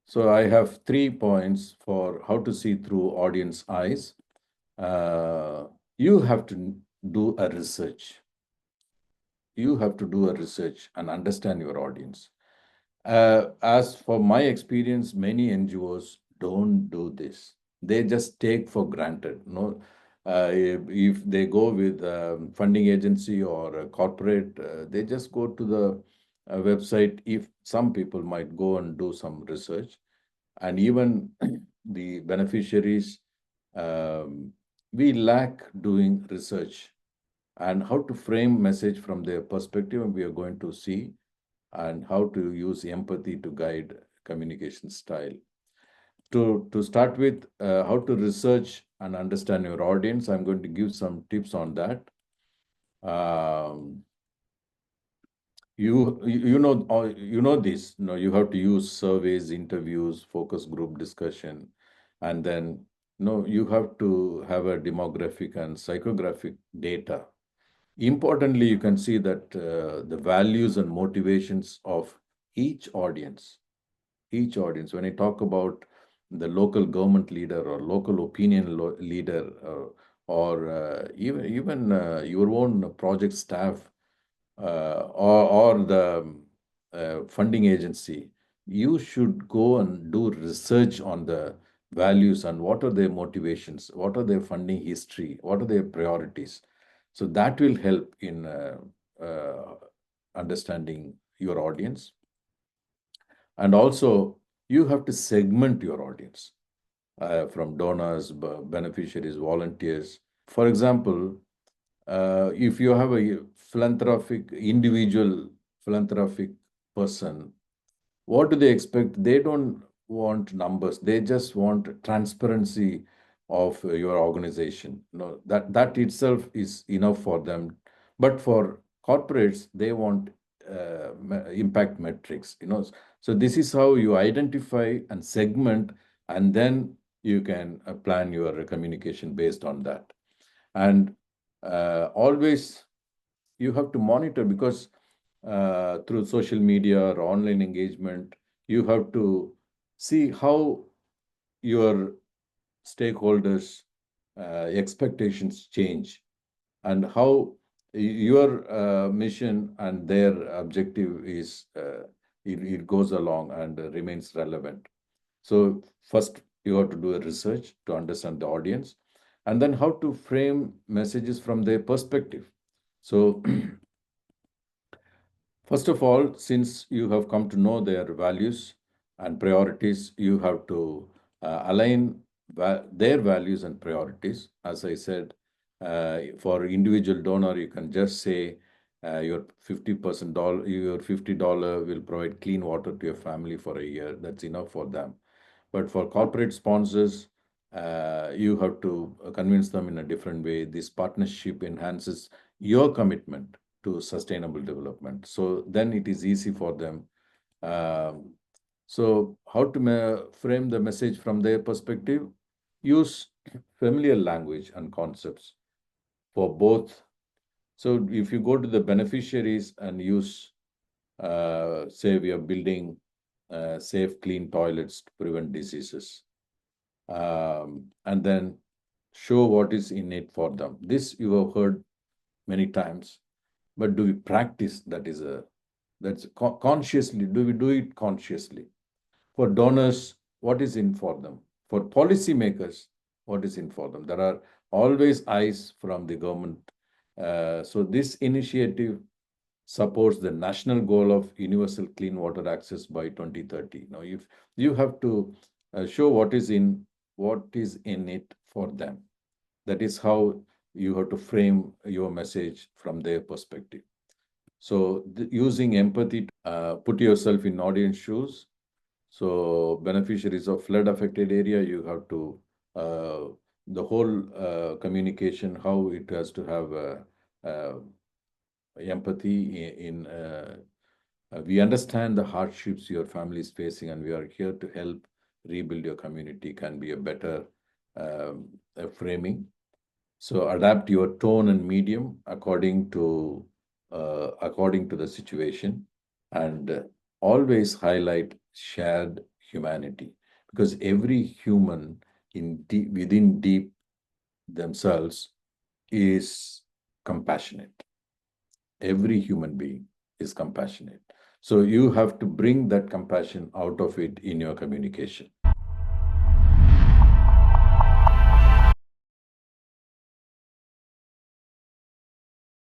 So I have 3 points for how to see through audience eyes. Uh, you have to do a research. You have to do a research and understand your audience. As for my experience, many NGOs don't do this. They just take for granted. No, if they go with funding agency or a corporate, they just go to the website. If some people might go and do some research, and even the beneficiaries, um, we lack doing research and how to frame message from their perspective. And we are going to see and how to use empathy to guide communication style. To start with, how to research and understand your audience, I'm going to give some tips on that. Um, you know this. You know, you have to use surveys, interviews, focus group discussion, and then you have to have a demographic and psychographic data. Importantly, you can see that the values and motivations of each audience when I talk about the local government leader or local opinion leader, or even your own project staff, or the funding agency, you should go and do research on the values and what are their motivations, what are their funding history, what are their priorities. So that will help in uh, understanding your audience. And also, you have to segment your audience from donors, beneficiaries, volunteers. For example, if you have a individual philanthropic person, what do they expect? They don't want numbers. They just want transparency of your organization. That itself is enough for them. But for corporates, they want impact metrics. So this is how you identify and segment, and then you can plan your communication based on that. And always you have to monitor, because through social media or online engagement, you have to see how your stakeholders' expectations change, and how your mission and their objective is it goes along and remains relevant. So first you have to do a research to understand the audience, and then how to frame messages from their perspective. So first of all, since you have come to know their values and priorities, you have to align their values and priorities. As I said, for individual donor, you can just say your your $50 will provide clean water to your family for a year. That's enough for them. But for corporate sponsors, you have to convince them in a different way. This partnership enhances your commitment to sustainable development. So then it is easy for them. Um, so how to frame the message from their perspective? Use familiar language and concepts for both. So if you go to the beneficiaries and use, say, we are building safe, clean toilets to prevent diseases, and then show what is in it for them. This you have heard many times, but do we practice? Consciously. Do we do it consciously? For donors, what is in for them? For policymakers, what is in for them? There are always eyes from the government. So this initiative supports the national goal of universal clean water access by 2030. Now, if you have to show what is in it for them, that is how you have to frame your message from their perspective. So using empathy, put yourself in audience shoes. So beneficiaries of flood affected area, you have to the whole communication, how it has to have uh, empathy we understand the hardships your family is facing, and we are here to help rebuild your community, can be a better framing. So adapt your tone and medium according to the situation, and always highlight shared humanity, because every human within deep themselves is compassionate. Every human being is compassionate. So you have to bring that compassion out of it in your communication.